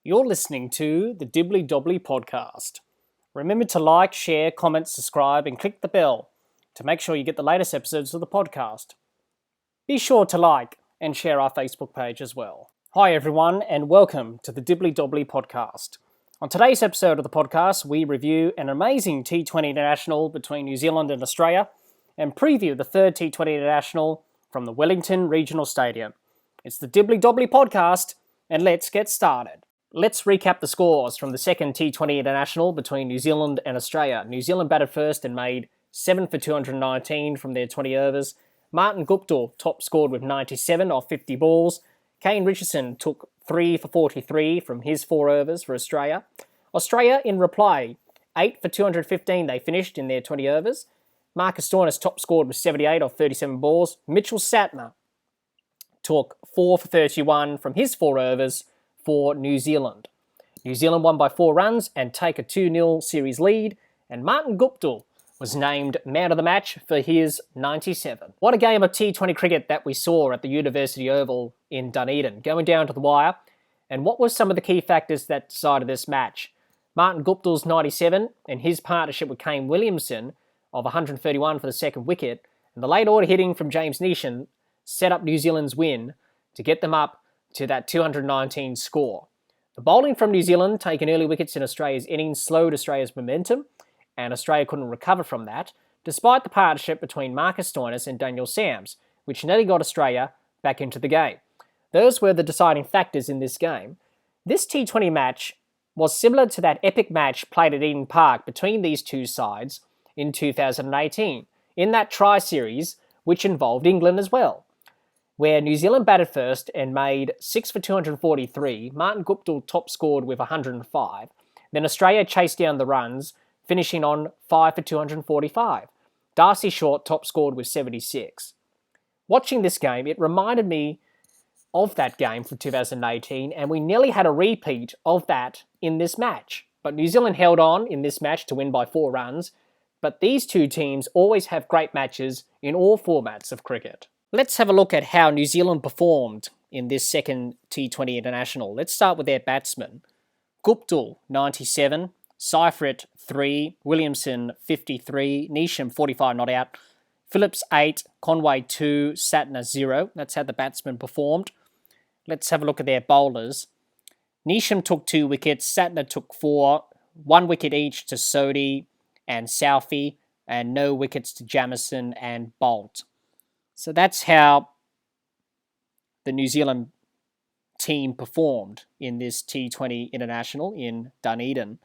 You're listening to the Dibbly-Dobbly Podcast. Remember to like, share, comment, subscribe, and click the bell to make sure you get the latest episodes of the podcast. Be sure to like and share our Facebook page as well. Hi everyone, and welcome to the Dibbly-Dobbly Podcast. On today's episode of the podcast, we review an amazing T20 International between New Zealand and Australia and preview the third T20 International from the Wellington Regional Stadium. It's the Dibbly-Dobbly Podcast, and let's get started. Let's recap the scores from the second T20 International between New Zealand and Australia. New Zealand batted first and made 7 for 219 from their 20 overs. Martin Guptill top scored with 97 off 50 balls. Kane Richardson took 3 for 43 from his 4 overs for Australia. Australia, in reply, 8 for 215 they finished in their 20 overs. Marcus Stoinis top scored with 78 off 37 balls. Mitchell Santner took 4 for 31 from his 4 overs for New Zealand. New Zealand won by 4 runs and take a 2-0 series lead, and Martin Guptill was named man of the match for his 97. What a game of T20 cricket that we saw at the University Oval in Dunedin, going down to the wire. And what were some of the key factors that decided this match? Martin Guptill's 97 and his partnership with Kane Williamson of 131 for the second wicket, and the late order hitting from James Neesham set up New Zealand's win to get them up to that 219 score. The bowling from New Zealand, taking early wickets in Australia's innings, slowed Australia's momentum, and Australia couldn't recover from that, despite the partnership between Marcus Stoinis and Daniel Sams, which nearly got Australia back into the game. Those were the deciding factors in this game. This T20 match was similar to that epic match played at Eden Park between these two sides in 2018, in that tri-series, which involved England as well, where New Zealand batted first and made 6 for 243. Martin Guptill top scored with 105. Then Australia chased down the runs, finishing on 5 for 245. Darcy Short top scored with 76. Watching this game, it reminded me of that game from 2018, and we nearly had a repeat of that in this match. But New Zealand held on in this match to win by 4 runs, but these two teams always have great matches in all formats of cricket. Let's have a look at how New Zealand performed in this second T20 International. Let's start with their batsmen. Guptill, 97. Seifert, 3. Williamson, 53. Neesham, 45 not out. Phillips, 8. Conway, 2. Santner, 0. That's how the batsmen performed. Let's have a look at their bowlers. Neesham took 2 wickets. Santner took 4. 1 wicket each to Sodhi and Southey, and no wickets to Jamieson and Bolt. So that's how the New Zealand team performed in this T20 International in Dunedin.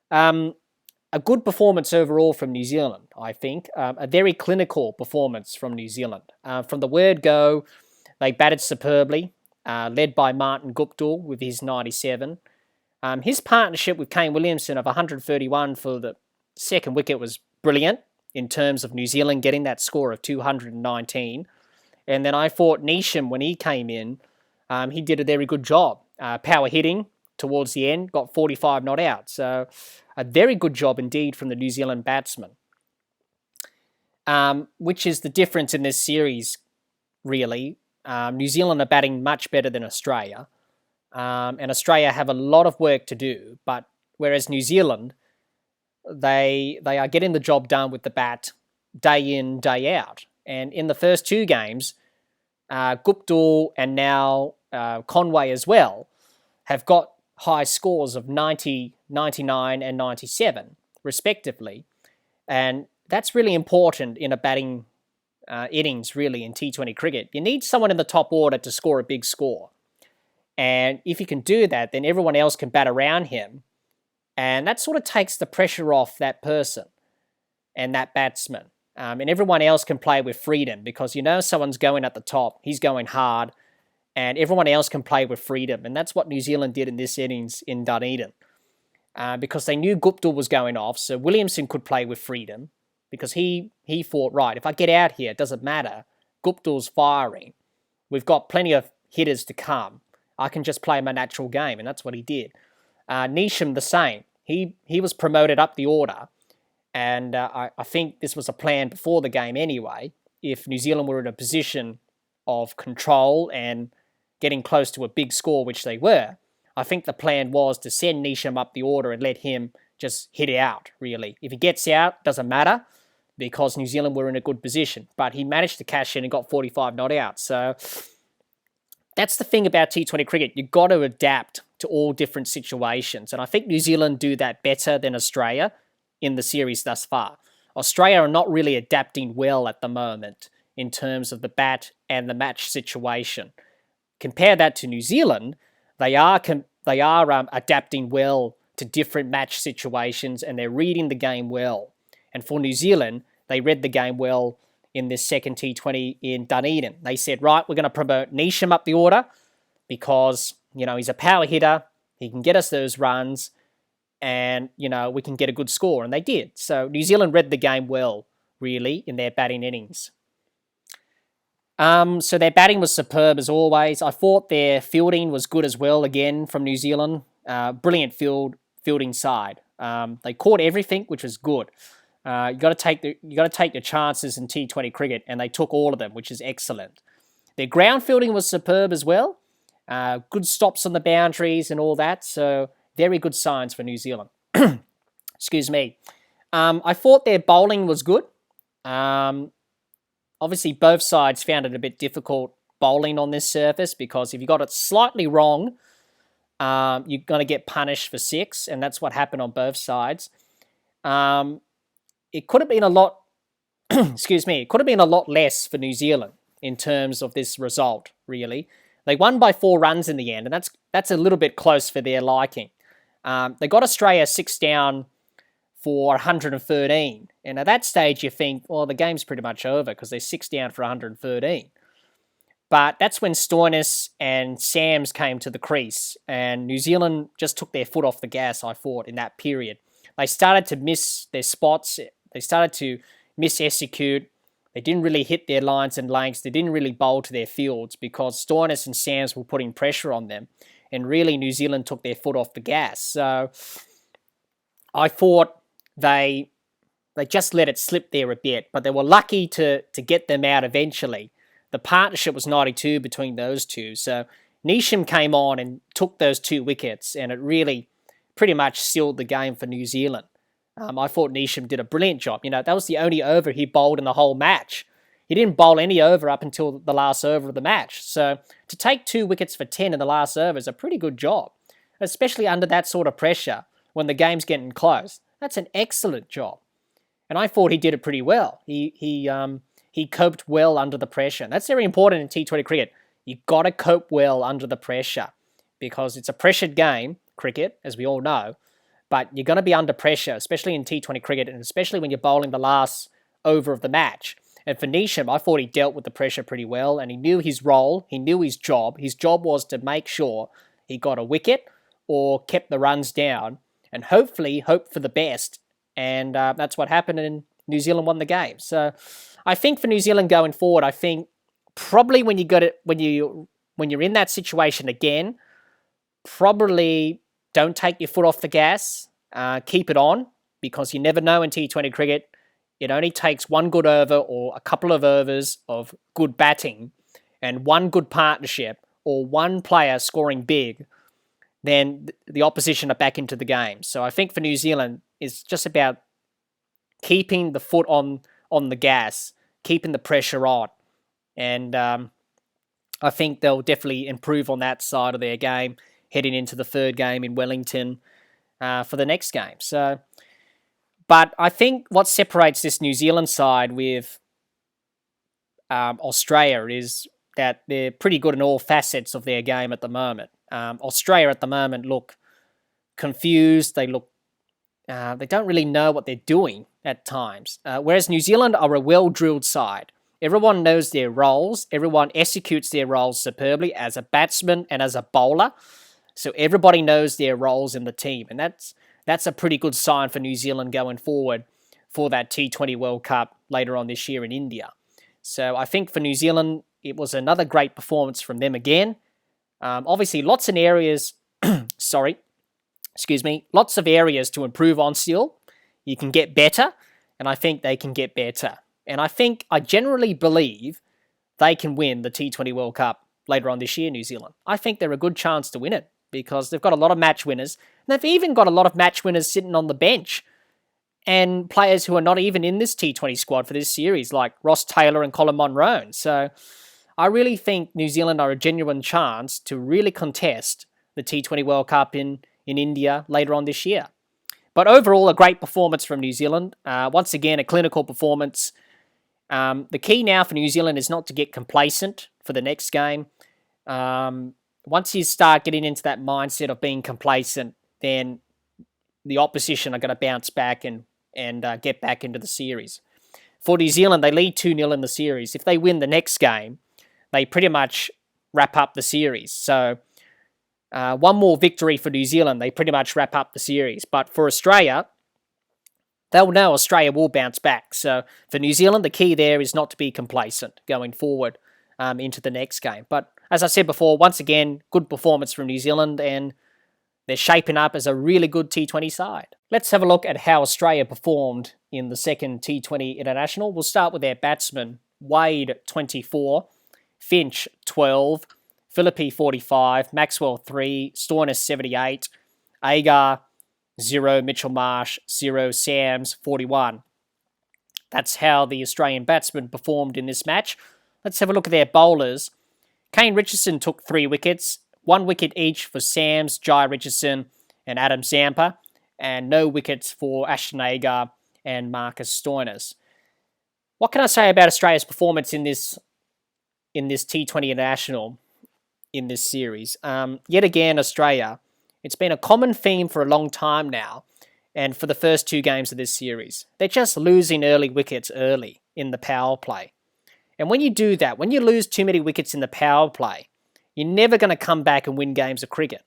A good performance overall from New Zealand, I think. A very clinical performance from New Zealand. From the word go, they batted superbly, led by Martin Guptill with his 97. His partnership with Kane Williamson of 131 for the second wicket was brilliant in terms of New Zealand getting that score of 219. And then I thought Neesham, when he came in, he did a very good job. Power hitting towards the end, got 45 not out. So a very good job indeed from the New Zealand batsman, which is the difference in this series, really. New Zealand are batting much better than Australia, and Australia have a lot of work to do. But whereas New Zealand, they are getting the job done with the bat day in, day out. And in the first 2 games, Guptill and now Conway as well have got high scores of 90, 99 and 97, respectively. And that's really important in a batting innings, really, in T20 cricket. You need someone in the top order to score a big score. And if you can do that, then everyone else can bat around him. And that sort of takes the pressure off that person and that batsman. And everyone else can play with freedom because someone's going at the top, he's going hard, and everyone else can play with freedom. And that's what New Zealand did in this innings in Dunedin because they knew Guptill was going off, so Williamson could play with freedom because he thought, right, if I get out here, it doesn't matter. Guptill's firing. We've got plenty of hitters to come. I can just play my natural game, and that's what he did. Neesham, the same. He was promoted up the order, and I think this was a plan before the game anyway. If New Zealand were in a position of control and getting close to a big score, which they were, I think the plan was to send Neesham up the order and let him just hit it out, really. If he gets out, doesn't matter, because New Zealand were in a good position. But he managed to cash in and got 45 not out. So that's the thing about T20 cricket. You've got to adapt to all different situations. And I think New Zealand do that better than Australia in the series thus far. Australia are not really adapting well at the moment in terms of the bat and the match situation. Compare that to New Zealand, they are adapting well to different match situations, and they're reading the game well. And for New Zealand, they read the game well in this second T20 in Dunedin. They said, right, we're going to promote Neesham up the order because, he's a power hitter, he can get us those runs, and, we can get a good score. And they did. So New Zealand read the game well, really, in their batting innings. So their batting was superb as always. I thought their fielding was good as well, again, from New Zealand. Brilliant fielding side. They caught everything, which was good. You got to take your chances in T20 cricket, and they took all of them, which is excellent. Their ground fielding was superb as well. Good stops on the boundaries and all that. So very good signs for New Zealand. Excuse me. I thought their bowling was good. Obviously, both sides found it a bit difficult bowling on this surface because if you got it slightly wrong, you're going to get punished for 6, and that's what happened on both sides. It could have been a lot, it could have been a lot less for New Zealand in terms of this result, really. They won by 4 runs in the end, and that's a little bit close for their liking. They got Australia 6 down for 113. And at that stage, you think, well, the game's pretty much over because they're 6 down for 113. But that's when Stoinis and Sams came to the crease, and New Zealand just took their foot off the gas, I thought, in that period. They started to miss their spots. They started to mis-execute. They didn't really hit their lines and lengths. They didn't really bowl to their fields because Stoinis and Sams were putting pressure on them. And really, New Zealand took their foot off the gas. So I thought they just let it slip there a bit, but they were lucky to get them out eventually. The partnership was 92 between those two. So Neesham came on and took those 2 wickets, and it really pretty much sealed the game for New Zealand. I thought Neesham did a brilliant job. That was the only over he bowled in the whole match. He didn't bowl any over up until the last over of the match. So to take 2 wickets for 10 in the last over is a pretty good job, especially under that sort of pressure when the game's getting close. That's an excellent job. And I thought he did it pretty well. He coped well under the pressure. And that's very important in T20 cricket. You've got to cope well under the pressure because it's a pressured game, cricket, as we all know. But you're going to be under pressure, especially in T20 cricket, and especially when you're bowling the last over of the match. And for Neesham, I thought he dealt with the pressure pretty well, and he knew his role, he knew his job. His job was to make sure he got a wicket or kept the runs down, and hopefully hope for the best. And that's what happened, and New Zealand won the game. So I think for New Zealand going forward, I think probably when you're in that situation again, probably don't take your foot off the gas. Keep it on, because you never know in T20 cricket. It only takes 1 good over or a couple of overs of good batting and 1 good partnership or 1 player scoring big, then the opposition are back into the game. So I think for New Zealand, it's just about keeping the foot on the gas, keeping the pressure on. And I think they'll definitely improve on that side of their game heading into the 3rd game in Wellington for the next game. But I think what separates this New Zealand side with Australia is that they're pretty good in all facets of their game at the moment. Australia at the moment look confused. They don't really know what they're doing at times. Whereas New Zealand are a well-drilled side. Everyone knows their roles. Everyone executes their roles superbly as a batsman and as a bowler. So everybody knows their roles in the team. And that's a pretty good sign for New Zealand going forward for that T20 World Cup later on this year in India. So I think for New Zealand, it was another great performance from them again. Obviously, lots of areas, lots of areas to improve on still. You can get better, and I think they can get better. And I generally believe they can win the T20 World Cup later on this year, New Zealand. I think they're a good chance to win it. because they've got a lot of match winners. And they've even got a lot of match winners sitting on the bench and players who are not even in this T20 squad for this series, like Ross Taylor and Colin Monroe. So I really think New Zealand are a genuine chance to really contest the T20 World Cup in India later on this year. But overall, a great performance from New Zealand. Once again, a clinical performance. The key now for New Zealand is not to get complacent for the next game. Once you start getting into that mindset of being complacent, then the opposition are going to bounce back and get back into the series. For New Zealand, they lead 2-0 in the series. If they win the next game, they pretty much wrap up the series. So one more victory for New Zealand, they pretty much wrap up the series. But for Australia, they'll know Australia will bounce back. So for New Zealand, the key there is not to be complacent going forward into the next game. But as I said before, once again, good performance from New Zealand, and they're shaping up as a really good T20 side. Let's have a look at how Australia performed in the second T20 International. We'll start with their batsmen. Wade, 24. Finch, 12. Philippi, 45. Maxwell, 3. Stoinis, 78. Agar, 0. Mitchell Marsh, 0. Sams, 41. That's how the Australian batsmen performed in this match. Let's have a look at their bowlers. Kane Richardson took 3 wickets. 1 wicket each for Sams, Jai Richardson and Adam Zampa, and no wickets for Ashton Agar and Marcus Stoinis. What can I say about Australia's performance in this T20 International in this series? Yet again, Australia, it's been a common theme for a long time now, and for the first 2 games of this series, they're just losing early wickets early in the power play. And when you do that, when you lose too many wickets in the power play, you're never going to come back and win games of cricket.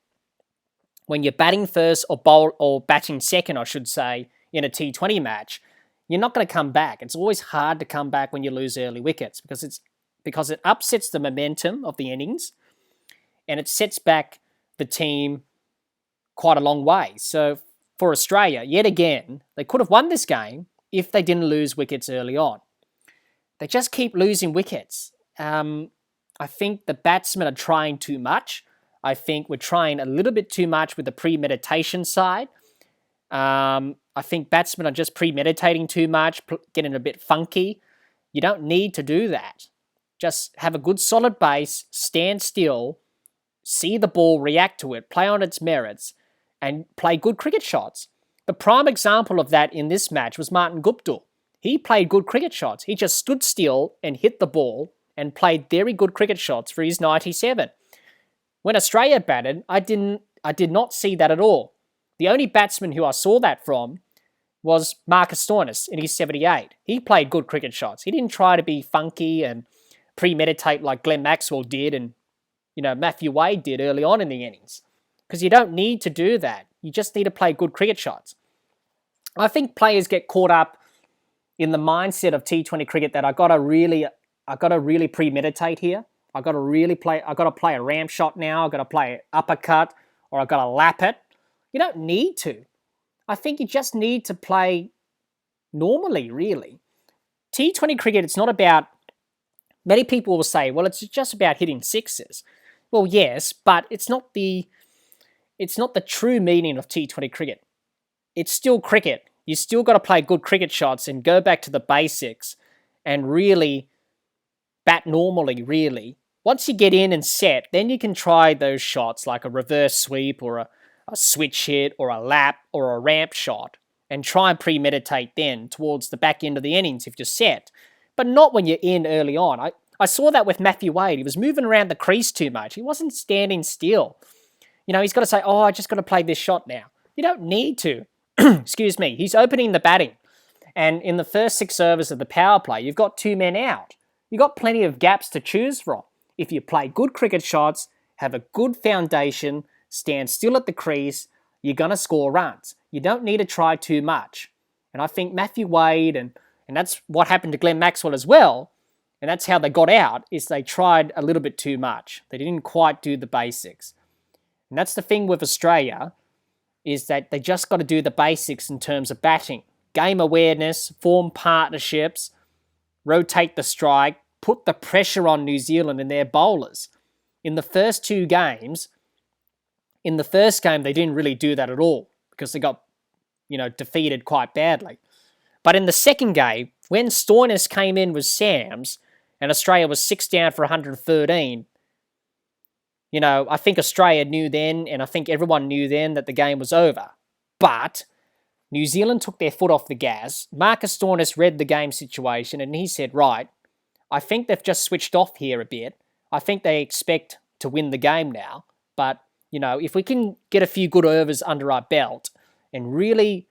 When you're batting first or batting second, I should say, in a T20 match, you're not going to come back. It's always hard to come back when you lose early wickets because it upsets the momentum of the innings and it sets back the team quite a long way. So for Australia, yet again, they could have won this game if they didn't lose wickets early on. They just keep losing wickets. I think the batsmen are trying too much. I think we're trying a little bit too much with the premeditation side. I think batsmen are just premeditating too much, getting a bit funky. You don't need to do that. Just have a good solid base, stand still, see the ball, react to it, play on its merits, and play good cricket shots. The prime example of that in this match was Martin Guptill. He played good cricket shots. He just stood still and hit the ball and played very good cricket shots for his 97. When Australia batted, I did not see that at all. The only batsman who I saw that from was Marcus Stoinis in his 78. He played good cricket shots. He didn't try to be funky and premeditate like Glenn Maxwell did and Matthew Wade did early on in the innings. Because you don't need to do that. You just need to play good cricket shots. I think players get caught up in the mindset of T20 cricket that I got to really premeditate here. I got to play a ramp shot now. I got to play an uppercut, or I got to lap it. You don't need to. I think you just need to play normally, really. T20 cricket, it's not about. Many people will say, well, it's just about hitting sixes. Well, yes, but it's not the true meaning of T20 cricket. It's still cricket. You still got to play good cricket shots and go back to the basics and really bat normally, really. Once you get in and set, then you can try those shots like a reverse sweep or a switch hit or a lap or a ramp shot and try and premeditate then towards the back end of the innings if you're set, but not when you're in early on. I saw that with Matthew Wade. He was moving around the crease too much. He wasn't standing still. He's got to say, I just got to play this shot now. You don't need to. Excuse me. He's opening the batting. And in the first 6 overs of the power play, you've got 2 men out. You've got plenty of gaps to choose from. If you play good cricket shots, have a good foundation, stand still at the crease, you're going to score runs. You don't need to try too much. And I think Matthew Wade, and that's what happened to Glenn Maxwell as well, and that's how they got out, is they tried a little bit too much. They didn't quite do the basics. And that's the thing with Australia, is that they just got to do the basics in terms of batting. Game awareness, form partnerships, rotate the strike, put the pressure on New Zealand and their bowlers. In the first 2 games, In the first game, they didn't really do that at all because they got, defeated quite badly. But in the second game, when Stoinis came in with Sams and Australia was 6 down for 113, I think Australia knew then, and I think everyone knew then, that the game was over. But New Zealand took their foot off the gas. Marcus Stoinis read the game situation and he said, right, I think they've just switched off here a bit. I think they expect to win the game now. But, if we can get a few good overs under our belt and really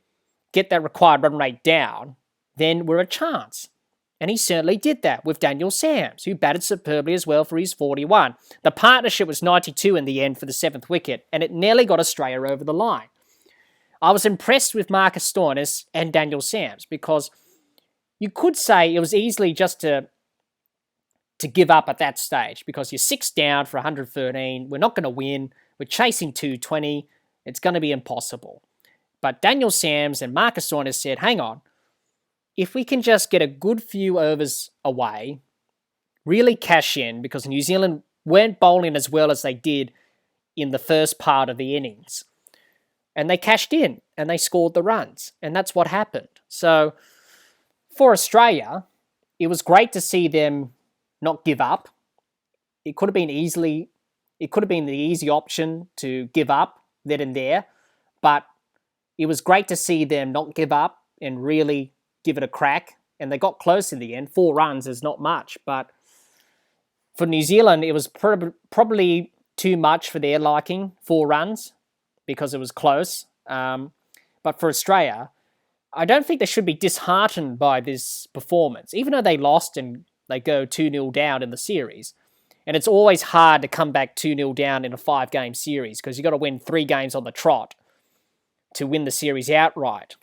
get that required run rate down, then we're a chance. And he certainly did that with Daniel Sams, who batted superbly as well for his 41. The partnership was 92 in the end for the 7th wicket, and it nearly got Australia over the line. I was impressed with Marcus Stoinis and Daniel Sams because you could say it was easily just to give up at that stage because you're 6 down for 113. We're not going to win. We're chasing 220. It's going to be impossible. But Daniel Sams and Marcus Stoinis said, hang on, if we can just get a good few overs away, really cash in, because New Zealand weren't bowling as well as they did in the first part of the innings. And they cashed in and they scored the runs. And that's what happened. So for Australia, it was great to see them not give up. It could have been the easy option to give up then and there. But it was great to see them not give up and really give it a crack, and they got close in the end. 4 runs is not much, but for New Zealand, it was probably too much for their liking, 4 runs, because it was close. But for Australia, I don't think they should be disheartened by this performance, even though they lost and they go 2-0 down in the series. And it's always hard to come back 2-0 down in a 5-game series because you've got to win 3 games on the trot to win the series outright.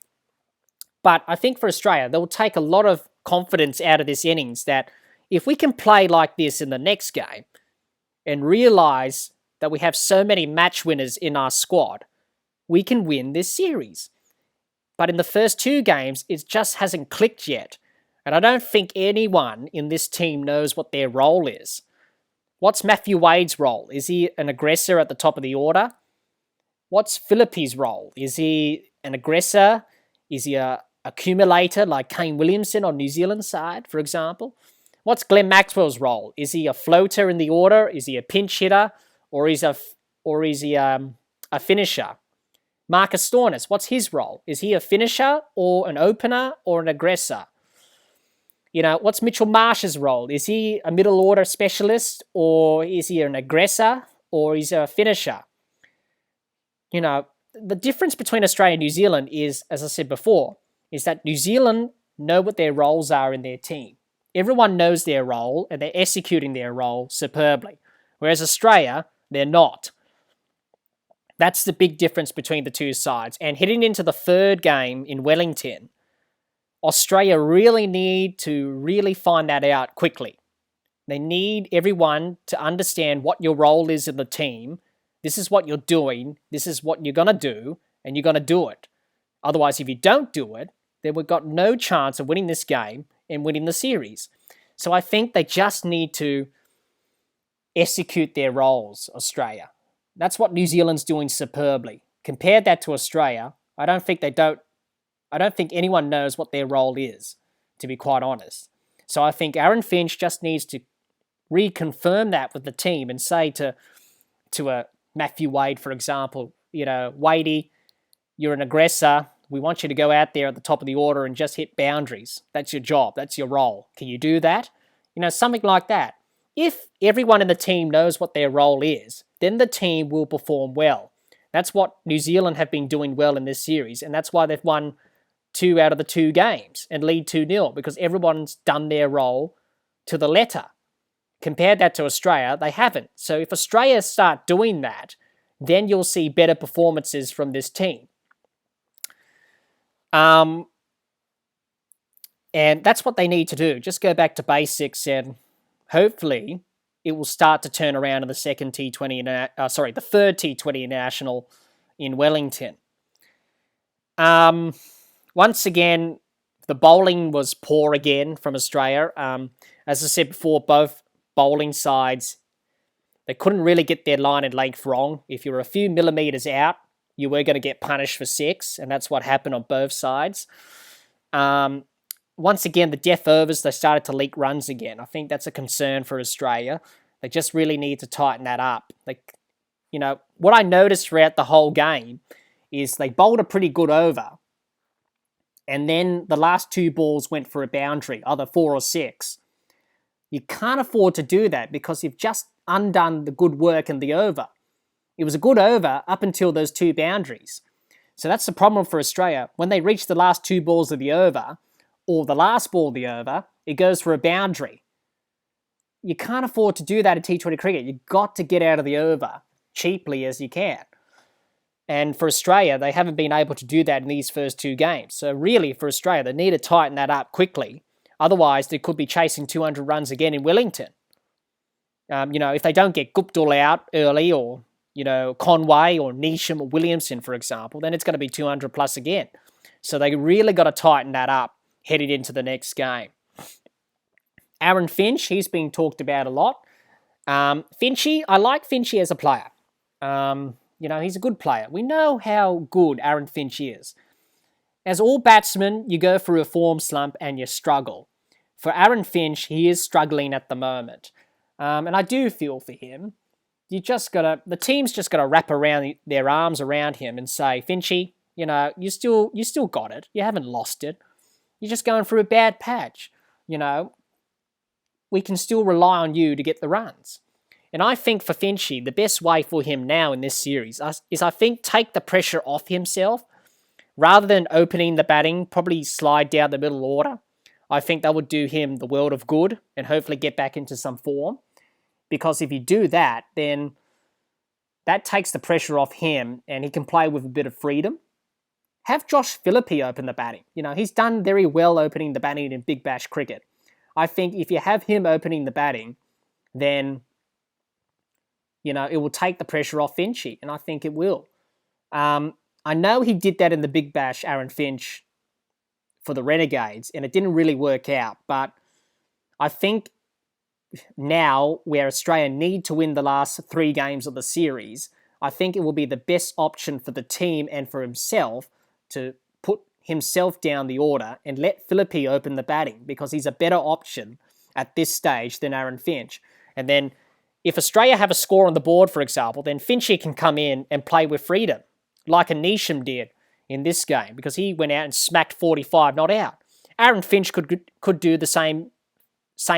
But I think for Australia, they'll take a lot of confidence out of this innings that if we can play like this in the next game and realise that we have so many match winners in our squad, we can win this series. But in the first 2 games, it just hasn't clicked yet. And I don't think anyone in this team knows what their role is. What's Matthew Wade's role? Is he an aggressor at the top of the order? What's Philippe's role? Is he an aggressor? Is he a accumulator like Kane Williamson on New Zealand's side, for example? What's Glenn Maxwell's role? Is he a floater in the order? Is he a pinch hitter? Or is he a finisher? Marcus Stoinis, what's his role? Is he a finisher or an opener or an aggressor? What's Mitchell Marsh's role? Is he a middle order specialist or is he an aggressor or is he a finisher? The difference between Australia and New Zealand is, as I said before, is that New Zealand know what their roles are in their team. Everyone knows their role and they're executing their role superbly. Whereas Australia, they're not. That's the big difference between the two sides. And heading into the 3rd game in Wellington, Australia really need to really find that out quickly. They need everyone to understand what your role is in the team. This is what you're doing. This is what you're going to do, and you're going to do it. Otherwise, if you don't do it, then we've got no chance of winning this game and winning the series. So I think they just need to execute their roles, Australia. That's what New Zealand's doing superbly. Compare that to Australia, I don't think anyone knows what their role is, to be quite honest. So I think Aaron Finch just needs to reconfirm that with the team and say to a Matthew Wade, for example, Wadey, you're an aggressor. We want you to go out there at the top of the order and just hit boundaries. That's your job. That's your role. Can you do that? Something like that. If everyone in the team knows what their role is, then the team will perform well. That's what New Zealand have been doing well in this series, and that's why they've won 2 out of the 2 games and lead 2-0, because everyone's done their role to the letter. Compared that to Australia, they haven't. So if Australia start doing that, then you'll see better performances from this team. And that's what they need to do. Just go back to basics, and hopefully it will start to turn around in the third T20 National in Wellington. Once again, the bowling was poor again from Australia. As I said before, both bowling sides, They couldn't really get their line and length wrong. If you were a few millimetres out, you were going to get punished for 6, and that's what happened on both sides. Once again, the death overs, they started to leak runs again. I think that's a concern for Australia. They just really need to tighten that up. What I noticed throughout the whole game is they bowled a pretty good over, and then the last 2 balls went for a boundary, either 4 or 6. You can't afford to do that because you've just undone the good work in the over. It was a good over up until those 2 boundaries. So that's the problem for Australia. When they reach the last 2 balls of the over, or the last ball of the over, it goes for a boundary. You can't afford to do that in T20 cricket. You've got to get out of the over cheaply as you can. And for Australia, they haven't been able to do that in these first 2 games. So really, for Australia, they need to tighten that up quickly. Otherwise, they could be chasing 200 runs again in Wellington. If they don't get Guptill out early, or, Conway or Neesham or Williamson, for example, then it's going to be 200 plus again. So they really got to tighten that up headed into the next game. Aaron Finch, he's been talked about a lot. Finchy, I like Finchy as a player. He's a good player. We know how good Aaron Finch is. As all batsmen, you go through a form slump and you struggle. For Aaron Finch, he is struggling at the moment. And I do feel for him. The team's just got to wrap around their arms around him and say, Finchy, you still got it. You haven't lost it. You're just going through a bad patch. We can still rely on you to get the runs. And I think for Finchy, the best way for him now in this series is, I think, take the pressure off himself. Rather than opening the batting, probably slide down the middle order. I think that would do him the world of good and hopefully get back into some form. Because if you do that, then that takes the pressure off him and he can play with a bit of freedom. Have Josh Philippe open the batting. He's done very well opening the batting in Big Bash cricket. I think if you have him opening the batting, then, it will take the pressure off Finchy, and I think it will. I know he did that in the Big Bash, Aaron Finch, for the Renegades, and it didn't really work out. But I think now, where Australia need to win the last 3 games of the series, I think it will be the best option for the team and for himself to put himself down the order and let Philippe open the batting, because he's a better option at this stage than Aaron Finch. And then if Australia have a score on the board, for example, then Finchy can come in and play with freedom, like a Neesham did in this game, because he went out and smacked 45 not out. Aaron Finch could do the same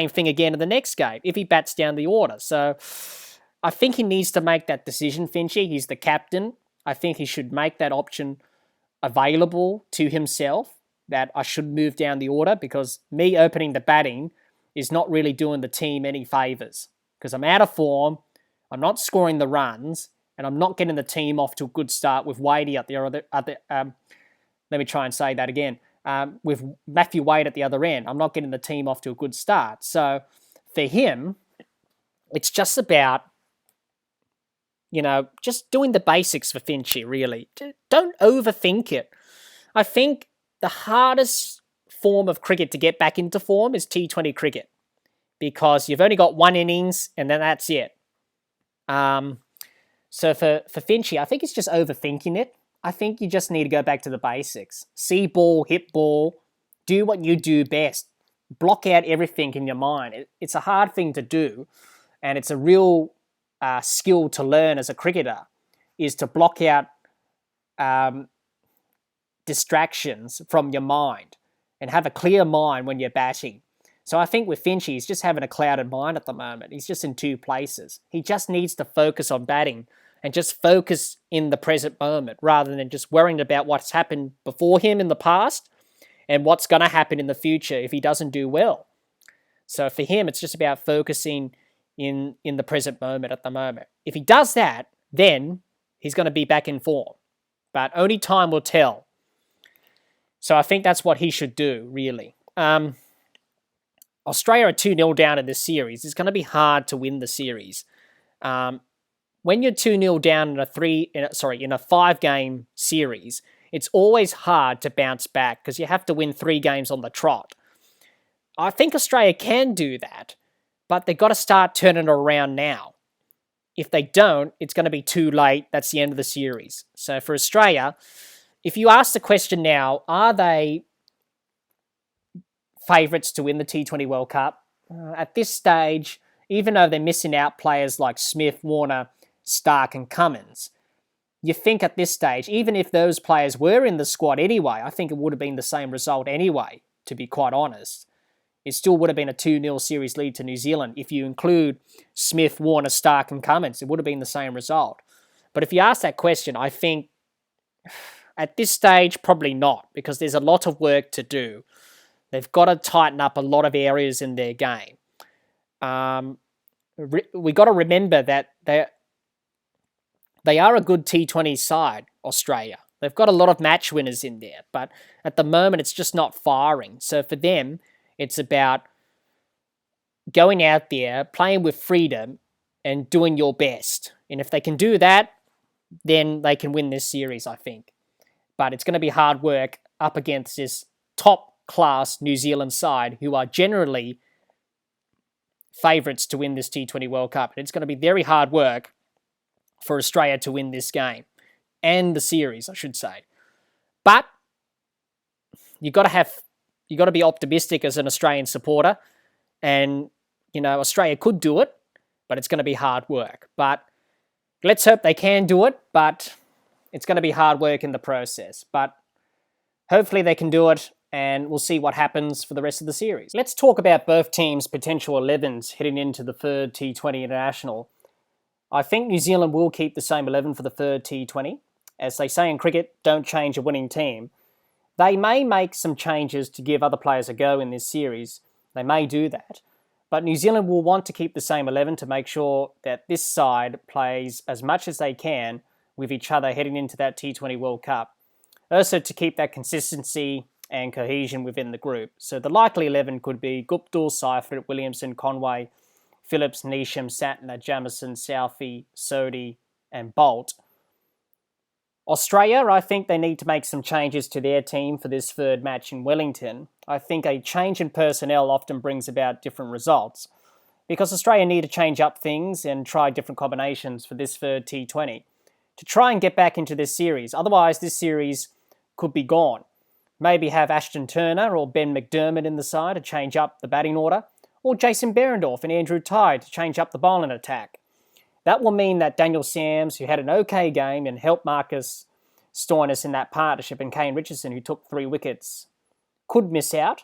thing again in the next game if he bats down the order. So I think he needs to make that decision, Finchy. He's the captain. I think he should make that option available to himself, that I should move down the order, because me opening the batting is not really doing the team any favours, because I'm out of form, I'm not scoring the runs, and I'm not getting the team off to a good start with Wadey at the other. Let me try and say that again. With Matthew Wade at the other end, I'm not getting the team off to a good start. So for him, it's just about, just doing the basics for Finchy, really. Don't overthink it. I think the hardest form of cricket to get back into form is T20 cricket, because you've only got 1 innings and then that's it. So for Finchy, I think it's just overthinking it. I think you just need to go back to the basics. See ball, hit ball, do what you do best. Block out everything in your mind. It's a hard thing to do, and it's a real skill to learn as a cricketer, is to block out distractions from your mind and have a clear mind when you're batting. So I think with Finchy, he's just having a clouded mind at the moment. He's just in 2 places. He just needs to focus on batting and just focus in the present moment, rather than just worrying about what's happened before him in the past and what's going to happen in the future if he doesn't do well. So for him, it's just about focusing in the present moment at the moment. If he does that, then he's going to be back in form. But only time will tell. So I think that's what he should do, really. Australia are 2-0 down in this series. It's going to be hard to win the series. When you're 2-0 down in a 5-game series, it's always hard to bounce back because you have to win 3 games on the trot. I think Australia can do that, but they've got to start turning it around now. if they don't, it's going to be too late. That's the end of the series. So for Australia, if you ask the question now, are they favourites to win the T20 World Cup? At this stage, even though they're missing out players like Smith, Warner, Stark and Cummins, you think at this stage, even if those players were in the squad anyway, I think it would have been the same result anyway, to be quite honest. It still would have been a 2-0 series lead to New Zealand. If you include Smith, Warner, Stark and Cummins, it would have been the same result. But if you ask that question, I think at this stage, probably not, because there's a lot of work to do. They've got to tighten up a lot of areas in their game. We got to remember that they are a good T20 side, Australia. They've got a lot of match winners in there, but at the moment it's just not firing. So for them, it's about going out there, playing with freedom and doing your best. And if they can do that, then they can win this series, I think. But it's going to be hard work up against this top-class New Zealand side who are generally favourites to win this T20 World Cup. And it's going to be very hard work for Australia to win this game and the series, I should say. But you got to be optimistic as an Australian supporter, and Australia could do it, but it's going to be hard work. But let's hope they can do it, but it's going to be hard work in the process. But hopefully they can do it, and we'll see what happens for the rest of the series. Let's talk about both teams' potential 11s heading into the third T20 International. I think New Zealand will keep the same 11 for the third T20. As they say in cricket, don't change a winning team. They may make some changes to give other players a go in this series. They may do that. But New Zealand will want to keep the same 11 to make sure that this side plays as much as they can with each other heading into that T20 World Cup. Also to keep that consistency and cohesion within the group. So the likely 11 could be Guptill, Seifert, Williamson, Conway, Phillips, Neesham, Santner, Jamieson, Southey, Sodhi and Bolt. Australia, I think they need to make some changes to their team for this third match in Wellington. I think a change in personnel often brings about different results because Australia need to change up things and try different combinations for this third T20 to try and get back into this series. Otherwise, this series could be gone. Maybe have Ashton Turner or Ben McDermott in the side to change up the batting order, or Jason Behrendorff and Andrew Tye to change up the bowling attack. That will mean that Daniel Sams, who had an okay game and helped Marcus Stoinis in that partnership, and Kane Richardson, who took 3 wickets, could miss out.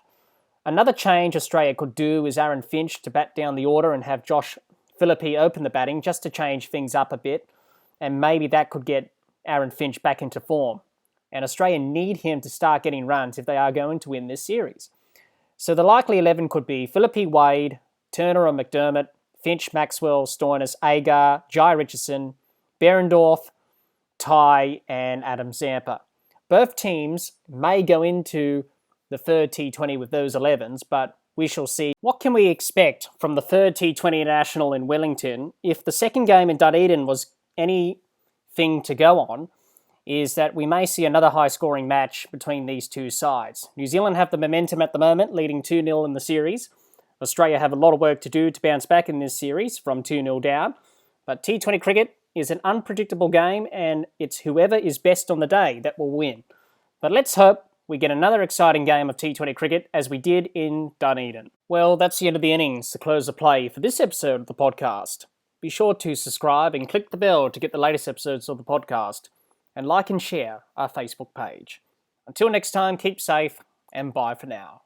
Another change Australia could do is Aaron Finch to bat down the order and have Josh Philippe open the batting just to change things up a bit, and maybe that could get Aaron Finch back into form. And Australia need him to start getting runs if they are going to win this series. So the likely 11 could be Philippe, Wade, Turner or McDermott, Finch, Maxwell, Stoinis, Agar, Jai Richardson, Behrendorff, Tye and Adam Zampa. Both teams may go into the third T20 with those 11s, but we shall see. What can we expect from the third T20 International in Wellington if the second game in Dunedin was anything to go on? Is that we may see another high-scoring match between these two sides. New Zealand have the momentum at the moment, leading 2-0 in the series. Australia have a lot of work to do to bounce back in this series from 2-0 down. But T20 cricket is an unpredictable game, and it's whoever is best on the day that will win. But let's hope we get another exciting game of T20 cricket as we did in Dunedin. Well, that's the end of the innings to close the play for this episode of the podcast. Be sure to subscribe and click the bell to get the latest episodes of the podcast, and like and share our Facebook page. Until next time, keep safe and bye for now.